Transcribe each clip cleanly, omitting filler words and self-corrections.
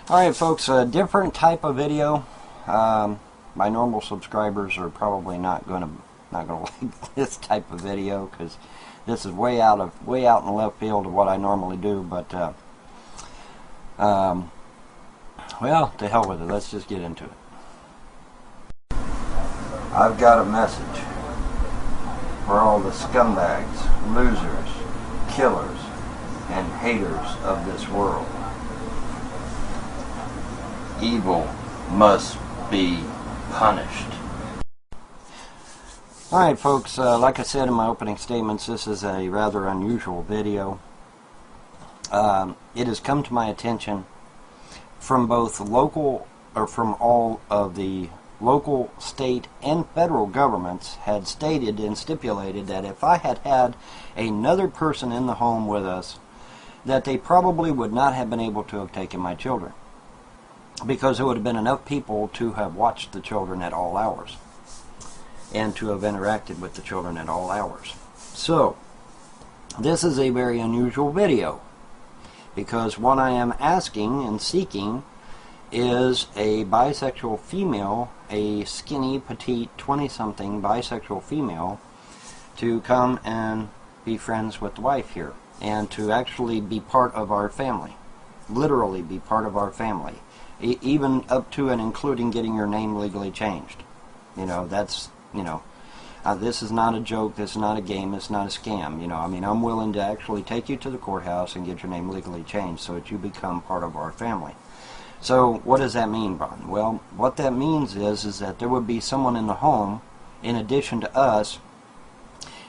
Alright folks, a different type of video. My normal subscribers are probably not gonna like this type of video because this is way out in the left field of what I normally do, but well, to hell with it. Let's just get into it. I've got a message for all the scumbags, losers, killers, and haters of this world. Evil must be punished. Alright folks, like I said in my opening statements, this is a rather unusual video. It has come to my attention from both local, or from all of the local, state, and federal governments had stated and stipulated that if I had had another person in the home with us, that they probably would not have been able to have taken my children, because there would have been enough people to have watched the children at all hours and to have interacted with the children at all hours. So this is a very unusual video, because what I am asking and seeking is a bisexual female, a skinny, petite, 20-something bisexual female, to come and be friends with the wife here, and to actually be part of our family. Literally be part of our family. Even up to and including getting your name legally changed. You know, that's, you know, this is not a joke, this is not a game, it's not a scam. You know, I mean, I'm willing to actually take you to the courthouse and get your name legally changed so that you become part of our family. So, what does that mean, Bon? Well, what that means is that there would be someone in the home in addition to us,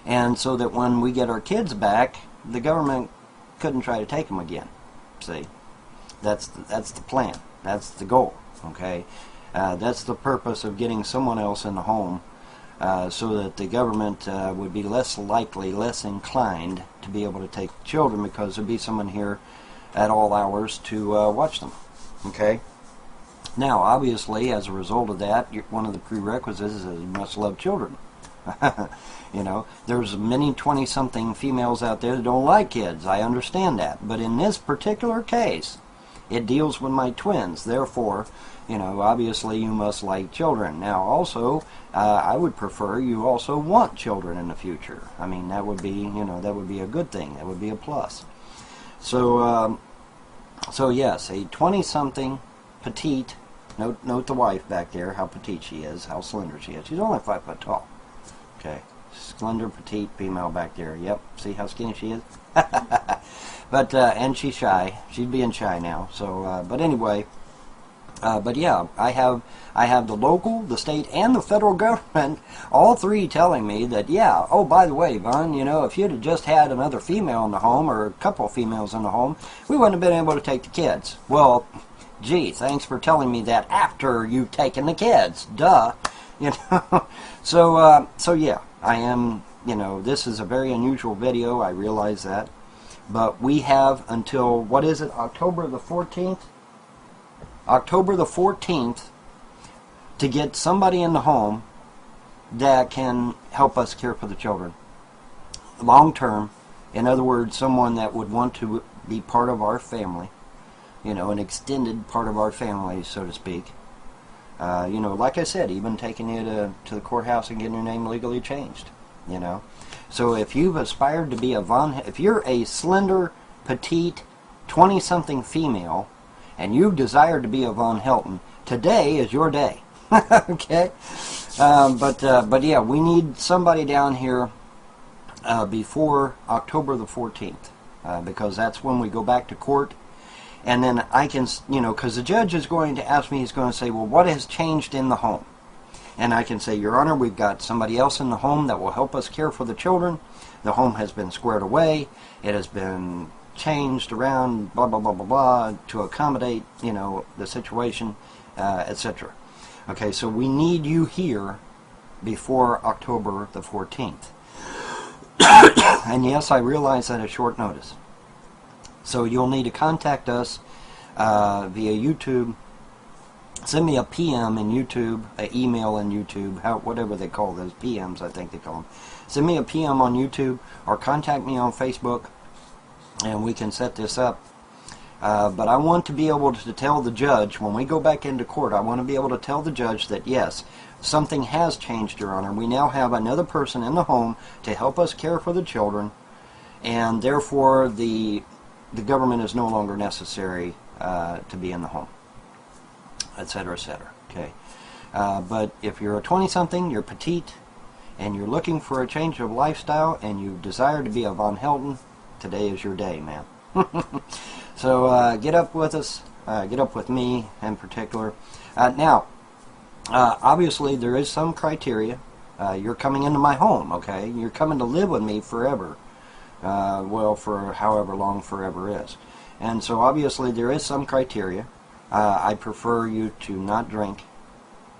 and so that when we get our kids back, the government couldn't try to take them again. See? That's the plan. That's the goal, okay? That's the purpose of getting someone else in the home, so that the government would be less likely, less inclined to be able to take children, because there'd be someone here at all hours to watch them, okay? Now, obviously, as a result of that, one of the prerequisites is that you must love children. You know, there's many 20-something females out there that don't like kids. I understand that. But in this particular case, it deals with my twins. Therefore, you know, obviously you must like children. Now, also, I would prefer you also want children in the future. I mean, that would be, you know, that would be a good thing. That would be a plus. So, so yes, a 20-something petite. Note the wife back there, how petite she is, how slender she is. She's only 5 foot tall. Okay, slender, petite female back there. Yep, see how skinny she is? But, and she's shy. She's being shy now. So, but anyway, but yeah, I have the local, the state, and the federal government, all three telling me that, yeah, oh, by the way, Von, you know, if you'd have just had another female in the home, or a couple of females in the home, we wouldn't have been able to take the kids. Well, gee, thanks for telling me that after you've taken the kids. Duh. You know, so yeah, I am, you know, this is a very unusual video, I realize that, but we have until, what is it, October the 14th? October the 14th to get somebody in the home that can help us care for the children long term. In other words, someone that would want to be part of our family, you know, an extended part of our family, so to speak. You know, like I said, even taking you to the courthouse and getting your name legally changed, you know. So if you've aspired to be a if you're a slender, petite, 20-something female, and you've desired to be a Von Helton, today is your day. Okay? But yeah, we need somebody down here before October the 14th, because that's when we go back to court. And then I can, you know, because the judge is going to ask me, he's going to say, well, what has changed in the home? And I can say, Your Honor, we've got somebody else in the home that will help us care for the children. The home has been squared away. It has been changed around, blah, blah, blah, blah, blah, to accommodate, you know, the situation, etc. Okay, so we need you here before October the 14th. And yes, I realize that at short notice. So you'll need to contact us via YouTube. Send me a PM in YouTube, an email in YouTube, whatever they call those, PMs I think they call them. Send me a PM on YouTube or contact me on Facebook, and we can set this up. But I want to be able to tell the judge, when we go back into court, I want to be able to tell the judge that, yes, something has changed, Your Honor. We now have another person in the home to help us care for the children, and therefore the government is no longer necessary to be in the home, etc., etc. Okay. But if you're a 20-something, you're petite, and you're looking for a change of lifestyle, and you desire to be a Von Helden, today is your day, man. So get up with us. Get up with me in particular. Now, obviously, there is some criteria. You're coming into my home, okay? You're coming to live with me forever. Well, for however long forever is. And so, obviously, there is some criteria. I prefer you to not drink.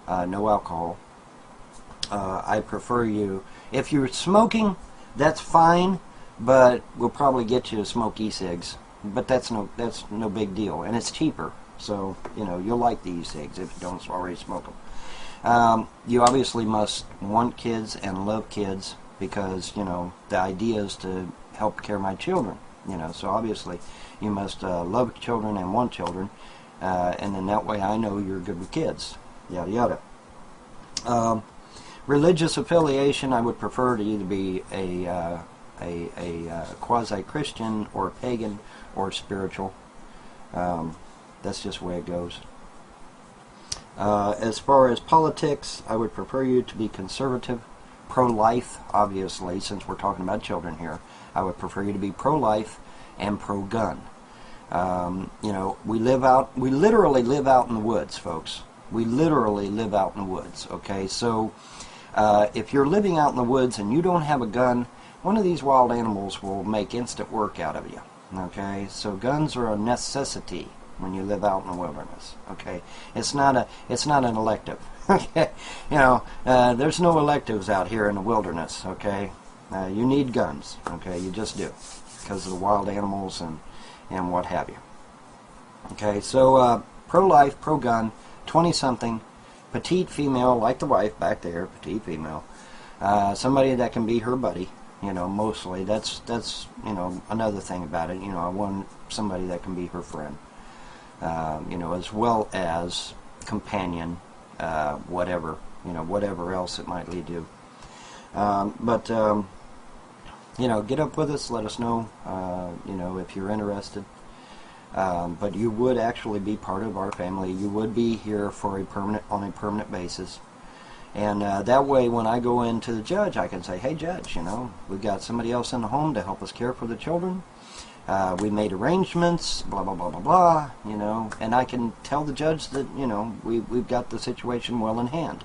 No alcohol. I prefer you... If you're smoking, that's fine, but we'll probably get you to smoke e-cigs. But that's no big deal, and it's cheaper. So, you'll like the e-cigs if you don't already smoke them. You obviously must want kids and love kids because, the idea is to help care my children. So obviously you must love children and want children, and then that way I know you're good with kids. Yada yada. Religious affiliation, I would prefer to either be a quasi-Christian or pagan or spiritual. That's just the way it goes. As far as politics, I would prefer you to be conservative, pro-life, obviously, since we're talking about children here. I would prefer you to be pro-life and pro-gun. We literally live out in the woods, folks. We literally live out in the woods, okay? So, if you're living out in the woods and you don't have a gun, one of these wild animals will make instant work out of you, okay? So guns are a necessity when you live out in the wilderness, okay? It's not an elective, okay? There's no electives out here in the wilderness, okay? You need guns, okay? You just do, because of the wild animals and what have you. Okay, so pro-life, pro-gun, 20-something, petite female, like the wife back there, petite female, somebody that can be her buddy, mostly. That's another thing about it. I want somebody that can be her friend, as well as companion, whatever else it might lead to. Get up with us, let us know, if you're interested. But you would actually be part of our family. You would be here for on a permanent basis. And that way, when I go into the judge, I can say, hey, judge, we've got somebody else in the home to help us care for the children. We made arrangements, blah, blah, blah, blah, blah, and I can tell the judge that, we've got the situation well in hand.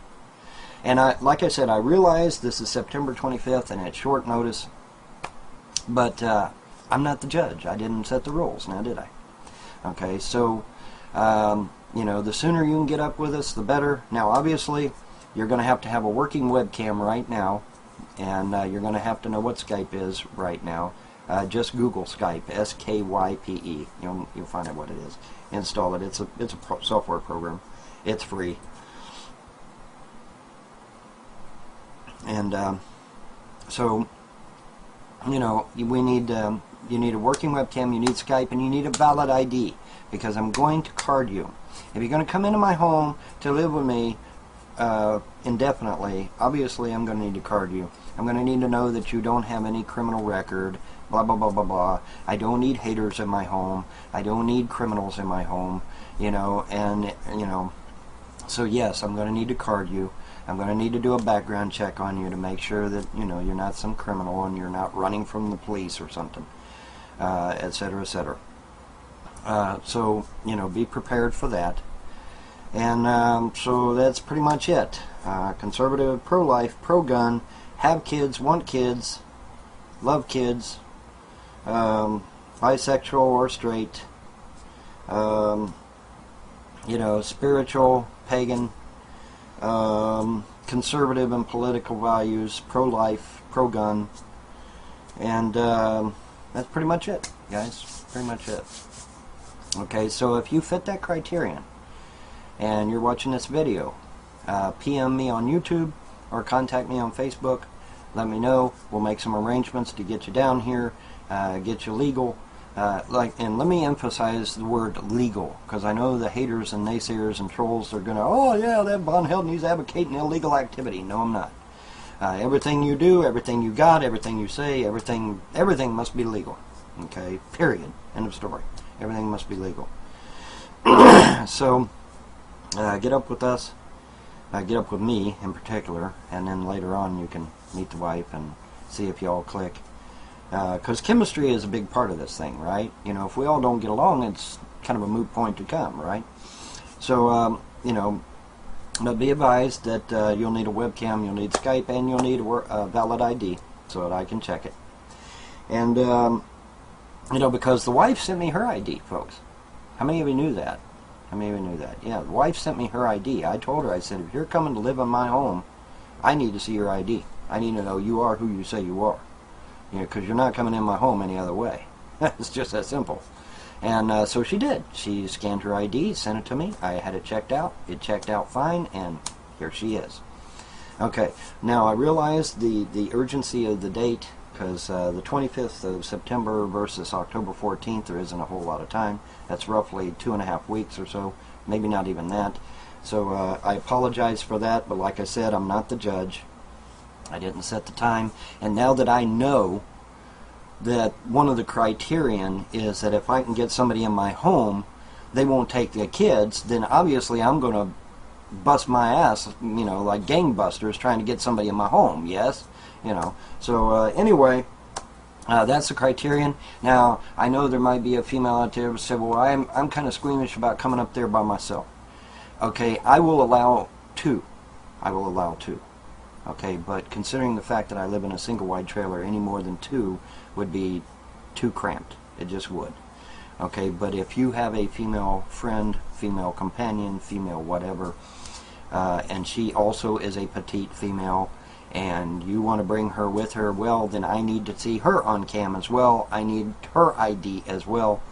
And like I said, I realize this is September 25th and it's short notice, but I'm not the judge. I didn't set the rules, now did I? Okay, so, the sooner you can get up with us, the better. Now, obviously, you're going to have a working webcam right now, and you're going to have to know what Skype is right now. Just Google Skype, S-K-Y-P-E. You'll find out what it is. Install it. It's a software program. It's free. And so, we need you need a working webcam, you need Skype, and you need a valid ID, because I'm going to card you. If you're going to come into my home to live with me indefinitely, obviously I'm going to need to card you. I'm going to need to know that you don't have any criminal record, blah, blah, blah, blah, blah. I don't need haters in my home. I don't need criminals in my home, so yes, I'm going to need to card you. I'm going to need to do a background check on you to make sure that, you're not some criminal and you're not running from the police or something, etc., etc. So, be prepared for that. And so that's pretty much it. Conservative, pro-life, pro-gun, have kids, want kids, love kids, bisexual or straight, spiritual, pagan, conservative and political values, pro-life, pro-gun, and that's pretty much it, guys. Pretty much it. Okay, so if you fit that criterion and you're watching this video, PM me on YouTube or contact me on Facebook. Let me know. We'll make some arrangements to get you down here, get you legal, and let me emphasize the word legal, because I know the haters and naysayers and trolls are going to, oh yeah, that Von Helden, he's advocating illegal activity. No, I'm not. Everything you do, everything you got, everything you say, everything must be legal. Okay, period. End of story. Everything must be legal. So, get up with us. Get up with me in particular, and then later on you can meet the wife and see if you all click. Because chemistry is a big part of this thing, right? You know, if we all don't get along, it's kind of a moot point to come, right? So, you know, but be advised that you'll need a webcam, you'll need Skype, and you'll need a valid ID so that I can check it. And, you know, because the wife sent me her ID, folks. How many of you knew that? How many of you knew that? Yeah, the wife sent me her ID. I told her, I said, if you're coming to live in my home, I need to see your ID. I need to know you are who you say you are. You know, because you're not coming in my home any other way. It's just that simple. And so she did. She scanned her ID, sent it to me. I had it checked out. It checked out fine, and here she is. Okay, now I realize the urgency of the date, because the 25th of September versus October 14th, there isn't a whole lot of time. That's roughly 2.5 weeks or so, maybe not even that. So I apologize for that, but like I said, I'm not the judge. I didn't set the time, and now that I know that one of the criterion is that if I can get somebody in my home, they won't take the kids, then obviously I'm going to bust my ass, you know, like gangbusters trying to get somebody in my home, yes? You know, so anyway, that's the criterion. Now, I know there might be a female out there who said, well, I'm kind of squeamish about coming up there by myself. Okay, I will allow two. I will allow two. Okay, but considering the fact that I live in a single wide trailer, any more than two would be too cramped. It just would. Okay, but if you have a female friend, female companion, female whatever, and she also is a petite female, and you want to bring her with her, well, then I need to see her on cam as well. I need her ID as well.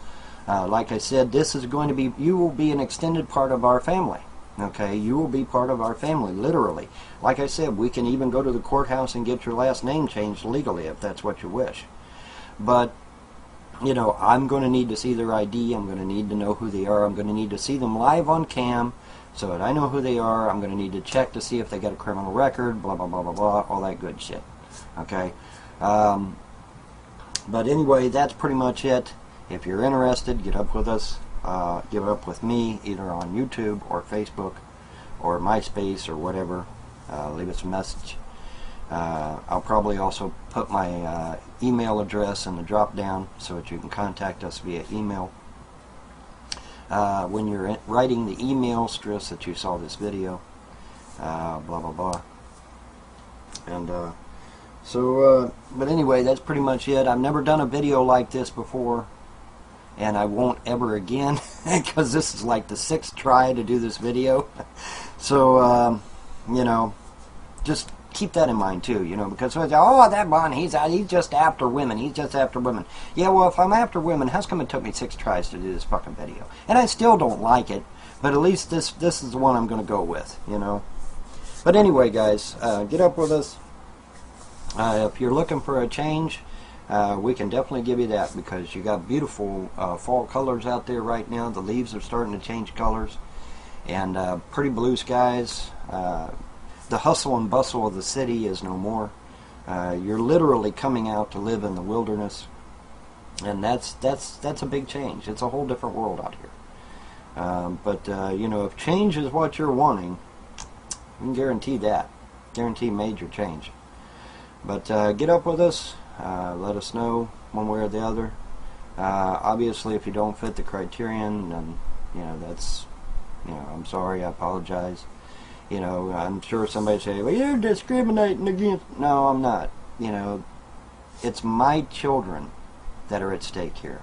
Like I said, this is going to be, you will be an extended part of our family. Okay, you will be part of our family, literally. Like I said, we can even go to the courthouse and get your last name changed legally if that's what you wish. But, you know, I'm going to need to see their ID. I'm going to need to know who they are. I'm going to need to see them live on cam so that I know who they are. I'm going to need to check to see if they got a criminal record, blah, blah, blah, blah, blah, all that good shit. Okay? But anyway, that's pretty much it. If you're interested, get up with us. Get up with me either on YouTube or Facebook or MySpace or whatever. Leave us a message. I'll probably also put my email address in the drop down so that you can contact us via email. When you're writing the email, stress that you saw this video. Blah blah blah. And but anyway, that's pretty much it. I've never done a video like this before, and I won't ever again, because this is like the 6th try to do this video. So, you know, just keep that in mind too, you know, because oh, that Bon, he's just after women, he's just after women. Yeah, well, if I'm after women, how's come it took me 6 tries to do this fucking video? And I still don't like it, but at least this is the one I'm going to go with, you know. But anyway, guys, get up with us. If you're looking for a change, we can definitely give you that, because you got beautiful fall colors out there right now. The leaves are starting to change colors, and pretty blue skies. The hustle and bustle of the city is no more. You're literally coming out to live in the wilderness, and that's a big change. It's a whole different world out here. But you know, if change is what you're wanting, we can guarantee that. Guarantee major change. But get up with us. Let us know one way or the other. Obviously, if you don't fit the criterion, then, you know, that's, you know, I'm sorry, I apologize. You know, I'm sure somebody say, well, you're discriminating against. No, I'm not. You know, it's my children that are at stake here.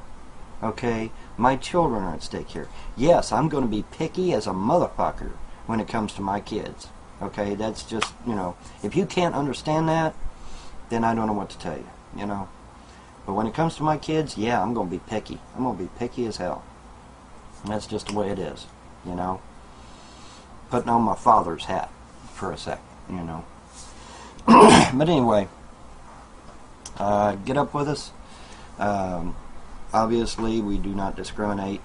Okay? My children are at stake here. Yes, I'm going to be picky as a motherfucker when it comes to my kids. Okay? That's just, you know, if you can't understand that, then I don't know what to tell you. You know, but when it comes to my kids, yeah, I'm going to be picky. I'm going to be picky as hell. And that's just the way it is, you know. Putting on my father's hat for a sec, you know. But anyway, get up with us. obviously we do not discriminate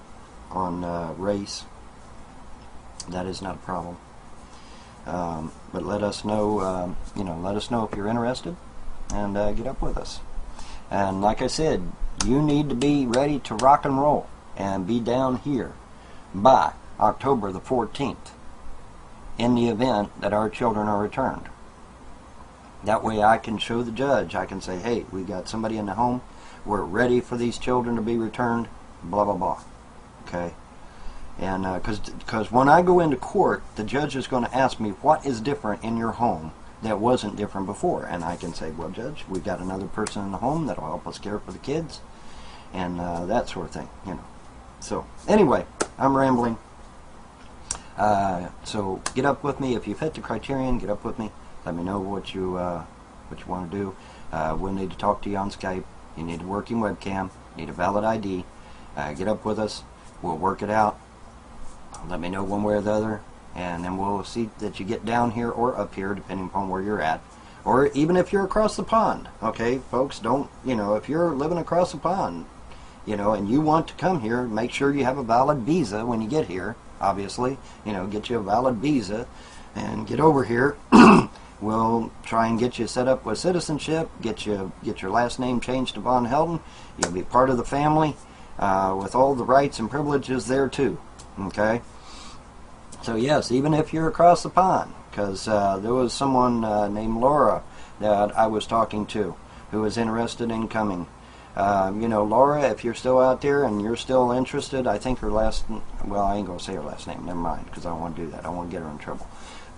on race. That is not a problem. But let us know, let us know if you're interested, and get up with us. And like I said, you need to be ready to rock and roll and be down here by October the 14th in the event that our children are returned. That way I can show the judge, I can say, hey, we got somebody in the home, we're ready for these children to be returned, blah, blah, blah. Okay? And because when I go into court, the judge is going to ask me what is different in your home that wasn't different before. And I can say, well, Judge, we've got another person in the home that will help us care for the kids, and that sort of thing, So anyway, I'm rambling. So get up with me if you fit the criterion. Get up with me. Let me know what you want to do. We'll need to talk to you on Skype. You need a working webcam. You need a valid ID. Get up with us. We'll work it out. Let me know one way or the other, and then we'll see that you get down here or up here, depending upon where you're at. Or even if you're across the pond, okay, folks, don't, if you're living across the pond, and you want to come here, make sure you have a valid visa when you get here, obviously. Get you a valid visa and get over here. We'll try and get you set up with citizenship, get your last name changed to Von Helden. You'll be part of the family with all the rights and privileges there too. Okay? So yes, even if you're across the pond, because there was someone named Laura that I was talking to who was interested in coming. Laura, if you're still out there and you're still interested, I think her last, well, I ain't going to say her last name, never mind, because I don't want to do that. I don't want to get her in trouble.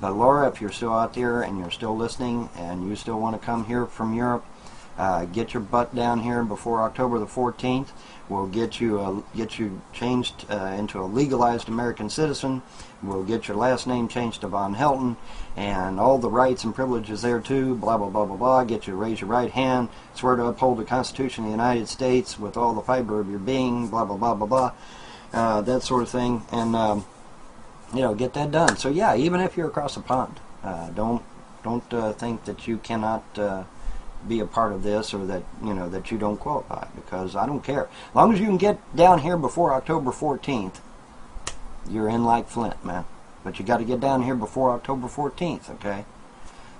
But Laura, if you're still out there and you're still listening and you still want to come here from Europe, get your butt down here before October the 14th. We'll get you changed into a legalized American citizen. We'll get your last name changed to Von Helden, and all the rights and privileges there too. Blah blah blah blah blah. Get you to raise your right hand, swear to uphold the Constitution of the United States with all the fiber of your being. Blah blah blah blah blah. That sort of thing, and get that done. So yeah, even if you're across the pond, don't think that you cannot be a part of this, or that that you don't qualify, because I don't care. As long as you can get down here before October 14th, you're in like Flint, man. But you got to get down here before October 14th, okay?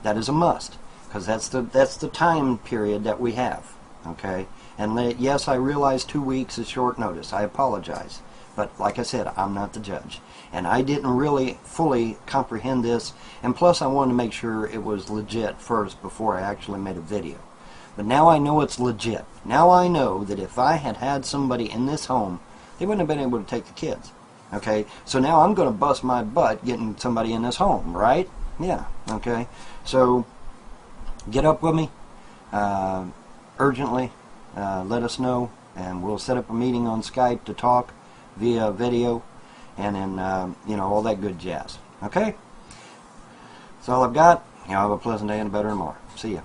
That is a must, because that's the time period that we have, okay? And yes, I realize 2 weeks is short notice. I apologize, but like I said, I'm not the judge, and I didn't really fully comprehend this. And plus, I wanted to make sure it was legit first before I actually made a video. But now I know it's legit. Now I know that if I had had somebody in this home, they wouldn't have been able to take the kids. Okay, so now I'm going to bust my butt getting somebody in this home, right? Yeah, okay. So get up with me urgently. Let us know, and we'll set up a meeting on Skype to talk via video, and then all that good jazz. Okay, that's all I've got. Have a pleasant day and a better tomorrow. See ya.